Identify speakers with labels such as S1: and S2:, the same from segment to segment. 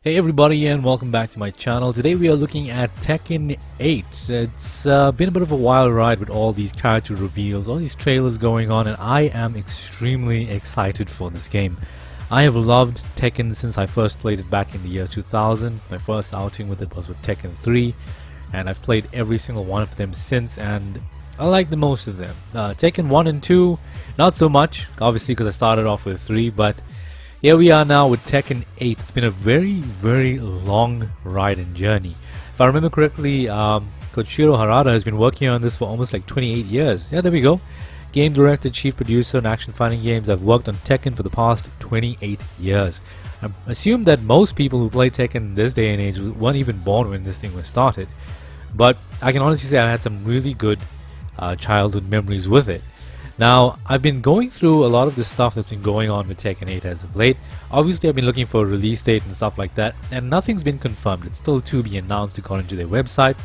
S1: Hey everybody, and welcome back to my channel. Today we are looking at Tekken 8. It's been a bit of a wild ride with all these character reveals, all these trailers going on, and I am extremely excited for this game. I have loved Tekken since I first played it back in the year 2000. My first outing with it was with Tekken 3, and I've played every single one of them since, and I like the most of them. Tekken 1 and 2, not so much, obviously because I started off with 3, but here we are now with Tekken 8. It's been a very long ride and journey. If I remember correctly, Koichiro Harada has been working on this for almost like 28 years. Yeah, there we go. Game director, chief producer in action fighting games. I've worked on Tekken for the past 28 years. I assume that most people who play Tekken in this day and age weren't even born when this thing was started. But I can honestly say I had some really good childhood memories with it. Now, I've been going through a lot of the stuff that's been going on with Tekken 8 as of late. Obviously, I've been looking for a release date and stuff like that, and nothing's been confirmed. It's still to be announced according to their website.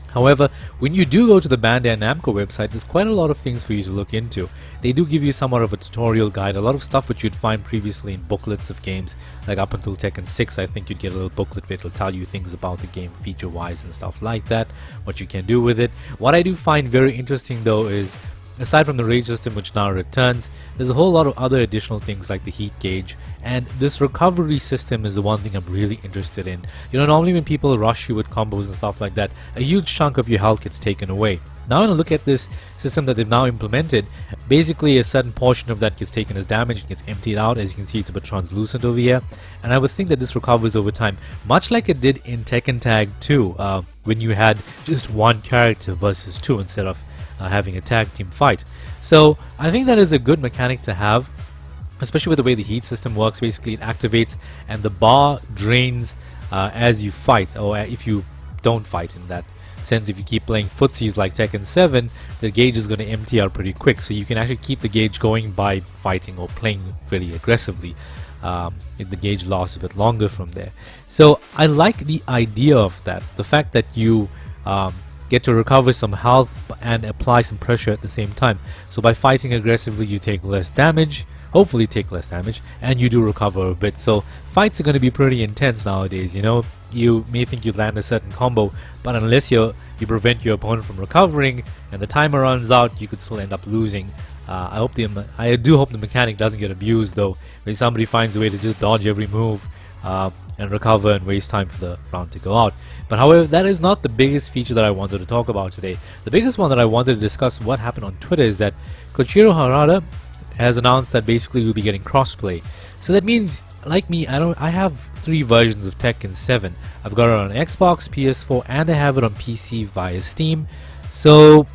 S1: However, when you do go to the Bandai Namco website, there's quite a lot of things for you to look into. They do give you somewhat of a tutorial guide, a lot of stuff which you'd find previously in booklets of games. Like up until Tekken 6, I think you'd get a little booklet where it'll tell you things about the game feature-wise and stuff like that, what you can do with it. What I do find very interesting though is, aside from the rage system which now returns, there's a whole lot of other additional things like the heat gauge, and this recovery system is the one thing I'm really interested in. You know, normally when people rush you with combos and stuff like that, a huge chunk of your health gets taken away. Now when I look at this system that they've now implemented, basically a certain portion of that gets taken as damage and gets emptied out. As you can see, it's a bit translucent over here, and I would think that this recovers over time, much like it did in Tekken Tag 2, when you had just one character versus two instead of having a tag team fight. So I think that is a good mechanic to have, especially with the way the heat system works. Basically it activates and the bar drains as you fight, or if you don't fight in that sense. If you keep playing footsies like Tekken 7, the gauge is going to empty out pretty quick, so you can actually keep the gauge going by fighting or playing very aggressively. The gauge lasts a bit longer from there. So I like the idea of that, the fact that you get to recover some health and apply some pressure at the same time. So by fighting aggressively, you take less damage, hopefully take less damage, and you do recover a bit. So fights are going to be pretty intense nowadays. You know, you may think you land a certain combo, but unless you prevent your opponent from recovering and the timer runs out, you could still end up losing. I do hope the mechanic doesn't get abused though, when somebody finds a way to just dodge every move and recover and waste time for the round to go out. But however, that is not the biggest feature that I wanted to talk about today. The biggest one that I wanted to discuss what happened on Twitter is that Koichiro Harada has announced that basically we'll be getting crossplay. So that means, like me, I have 3 versions of Tekken 7. I've got it on Xbox, PS4, and I have it on PC via Steam. So,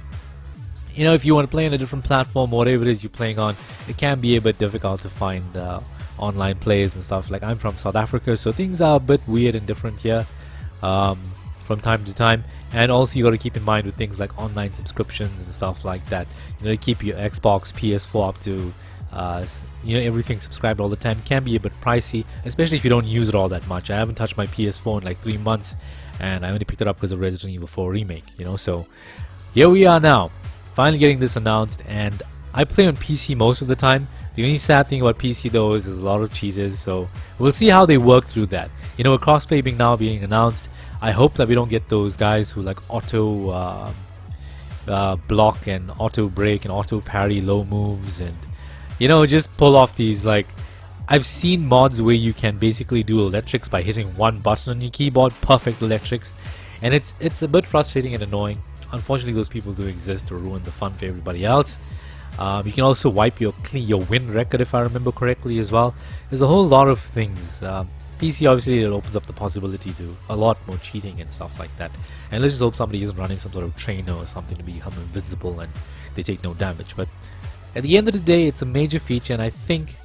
S1: you know, if you want to play on a different platform, whatever it is you're playing on, it can be a bit difficult to find online players and stuff. Like, I'm from South Africa, so things are a bit weird and different here from time to time. And also you got to keep in mind with things like online subscriptions and stuff like that, you know, to keep your Xbox, PS4 up to you know, everything subscribed all the time can be a bit pricey, especially if you don't use it all that much. I haven't touched my PS4 in like 3 months, and I only picked it up because of Resident Evil 4 Remake, you know. So here we are now, finally getting this announced, and I play on PC most of the time. The only sad thing about PC though is there's a lot of cheaters, so we'll see how they work through that. You know, with crossplay being announced, I hope that we don't get those guys who like auto block and auto break and auto parry low moves, and you know, just pull off these, like, I've seen mods where you can basically do electrics by hitting one button on your keyboard, perfect electrics, and it's a bit frustrating and annoying. Unfortunately, those people do exist to ruin the fun for everybody else. You can also wipe your win record, if I remember correctly, as well. There's a whole lot of things. PC, obviously, it opens up the possibility to a lot more cheating and stuff like that. And let's just hope somebody isn't running some sort of trainer or something to become invisible and they take no damage. But at the end of the day, it's a major feature, and I think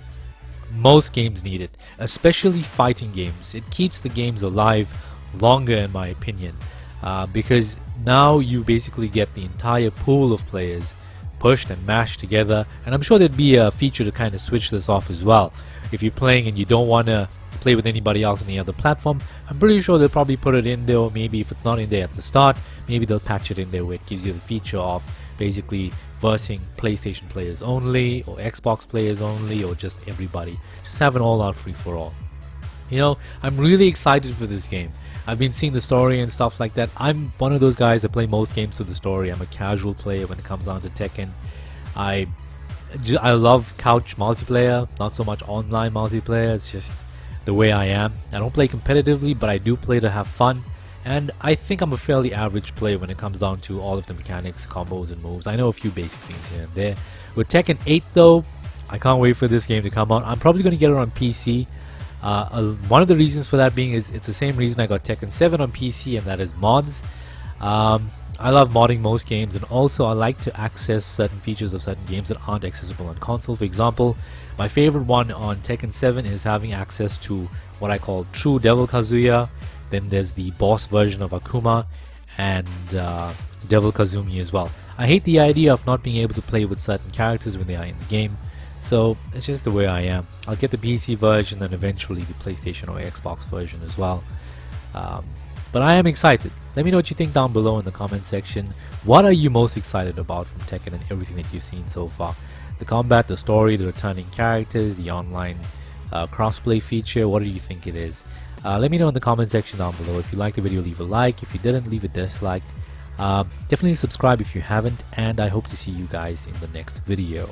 S1: most games need it, especially fighting games. It keeps the games alive longer, in my opinion, because now you basically get the entire pool of players pushed and mashed together. And I'm sure there'd be a feature to kind of switch this off as well. If you're playing and you don't want to play with anybody else on any other platform, I'm pretty sure they'll probably put it in there, or maybe if it's not in there at the start, maybe they'll patch it in there where it gives you the feature of basically versing PlayStation players only, or Xbox players only, or just everybody. Just have an all-out free-for-all. You know, I'm really excited for this game. I've been seeing the story and stuff like that. I'm one of those guys that play most games for the story. I'm a casual player when it comes down to Tekken. I I love couch multiplayer, not so much online multiplayer. It's just the way I am. I don't play competitively, but I do play to have fun. And I think I'm a fairly average player when it comes down to all of the mechanics, combos, and moves. I know a few basic things here and there. With Tekken 8 though, I can't wait for this game to come out. I'm probably going to get it on PC. One of the reasons for that being is it's the same reason I got Tekken 7 on PC, and that is mods. I love modding most games, and also I like to access certain features of certain games that aren't accessible on console. For example, my favorite one on Tekken 7 is having access to what I call True Devil Kazuya. Then there's the boss version of Akuma and Devil Kazumi as well. I hate the idea of not being able to play with certain characters when they are in the game, so it's just the way I am. I'll get the PC version and eventually the PlayStation or Xbox version as well. But I am excited. Let me know what you think down below in the comment section. What are you most excited about from Tekken and everything that you've seen so far? The combat, the story, the returning characters, the online crossplay feature. What do you think it is? Let me know in the comment section down below. If you liked the video, leave a like. If you didn't, leave a dislike. Definitely subscribe if you haven't, and I hope to see you guys in the next video.